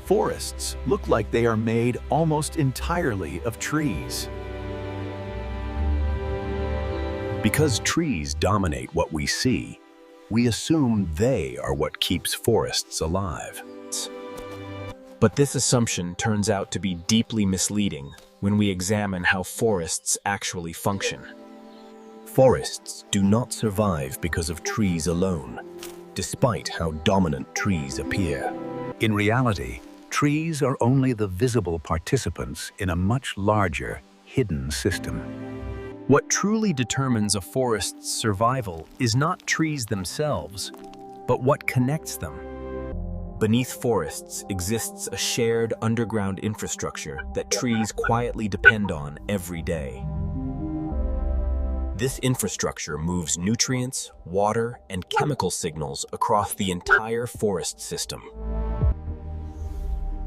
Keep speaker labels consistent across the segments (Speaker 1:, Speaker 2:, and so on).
Speaker 1: Forests look like they are made almost entirely of trees.
Speaker 2: Because trees dominate what we see, we assume they are what keeps forests alive.
Speaker 3: But this assumption turns out to be deeply misleading when we examine how forests actually function.
Speaker 2: Forests do not survive because of trees alone, despite how dominant trees appear. In reality, trees are only the visible participants in a much larger, hidden system.
Speaker 3: What truly determines a forest's survival is not trees themselves, but what connects them. Beneath forests exists a shared underground infrastructure that trees quietly depend on every day. This infrastructure moves nutrients, water, and chemical signals across the entire forest system.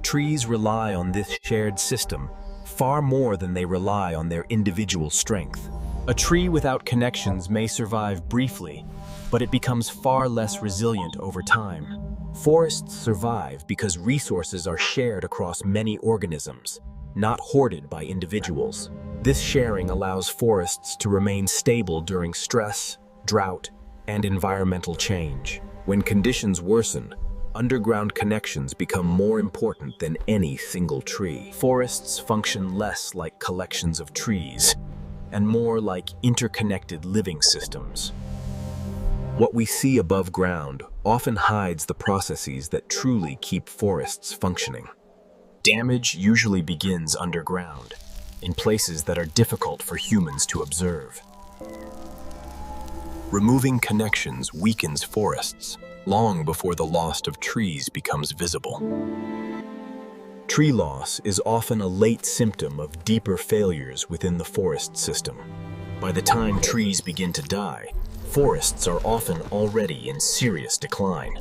Speaker 3: Trees rely on this shared system far more than they rely on their individual strength. A tree without connections may survive briefly, but it becomes far less resilient over time. Forests survive because resources are shared across many organisms, not hoarded by individuals. This sharing allows forests to remain stable during stress, drought, and environmental change. When conditions worsen, underground connections become more important than any single tree. Forests function less like collections of trees and more like interconnected living systems. What we see above ground often hides the processes that truly keep forests functioning. Damage usually begins underground, in places that are difficult for humans to observe. Removing connections weakens forests long before the loss of trees becomes visible. Tree loss is often a late symptom of deeper failures within the forest system. By the time trees begin to die, forests are often already in serious decline.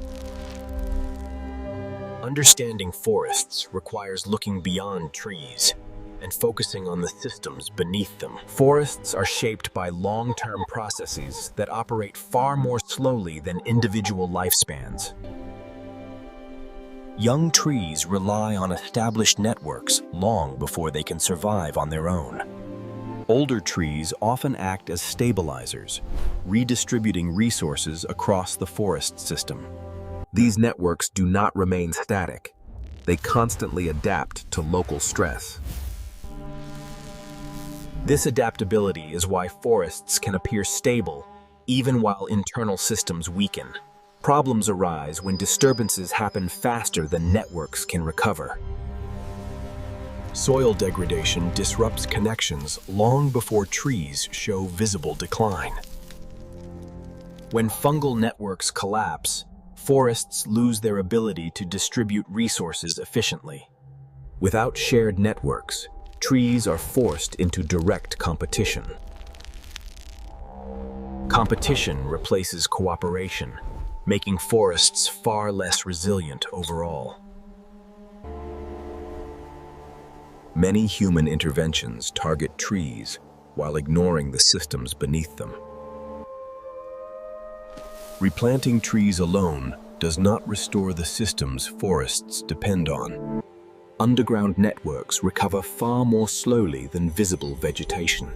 Speaker 3: Understanding forests requires looking beyond trees and focusing on the systems beneath them. Forests are shaped by long-term processes that operate far more slowly than individual lifespans. Young trees rely on established networks long before they can survive on their own. Older trees often act as stabilizers, redistributing resources across the forest system. These networks do not remain static. They constantly adapt to local stress. This adaptability is why forests can appear stable, even while internal systems weaken. Problems arise when disturbances happen faster than networks can recover. Soil degradation disrupts connections long before trees show visible decline. When fungal networks collapse, forests lose their ability to distribute resources efficiently. Without shared networks, trees are forced into direct competition. Competition replaces cooperation, making forests far less resilient overall. Many human interventions target trees while ignoring the systems beneath them. Replanting trees alone does not restore the systems forests depend on. Underground networks recover far more slowly than visible vegetation.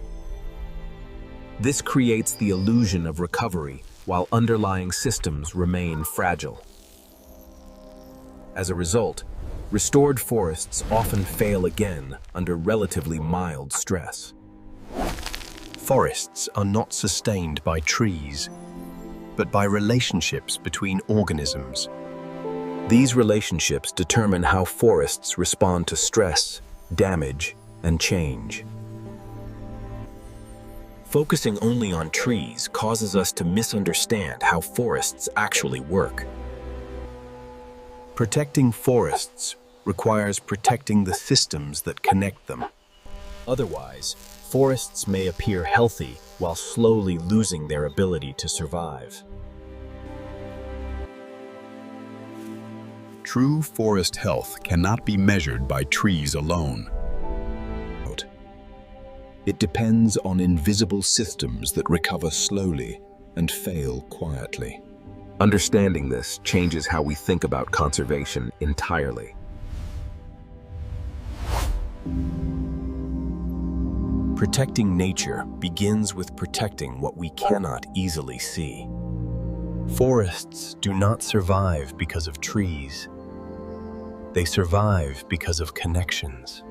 Speaker 3: This creates the illusion of recovery while underlying systems remain fragile. As a result, restored forests often fail again under relatively mild stress. Forests are not sustained by trees, but by relationships between organisms. These relationships determine how forests respond to stress, damage, and change. Focusing only on trees causes us to misunderstand how forests actually work. Protecting forests requires protecting the systems that connect them. Otherwise, forests may appear healthy while slowly losing their ability to survive.
Speaker 2: True forest health cannot be measured by trees alone. It depends on invisible systems that recover slowly and fail quietly. Understanding this changes how we think about conservation entirely. Protecting nature begins with protecting what we cannot easily see. Forests do not survive because of trees. They survive because of connections.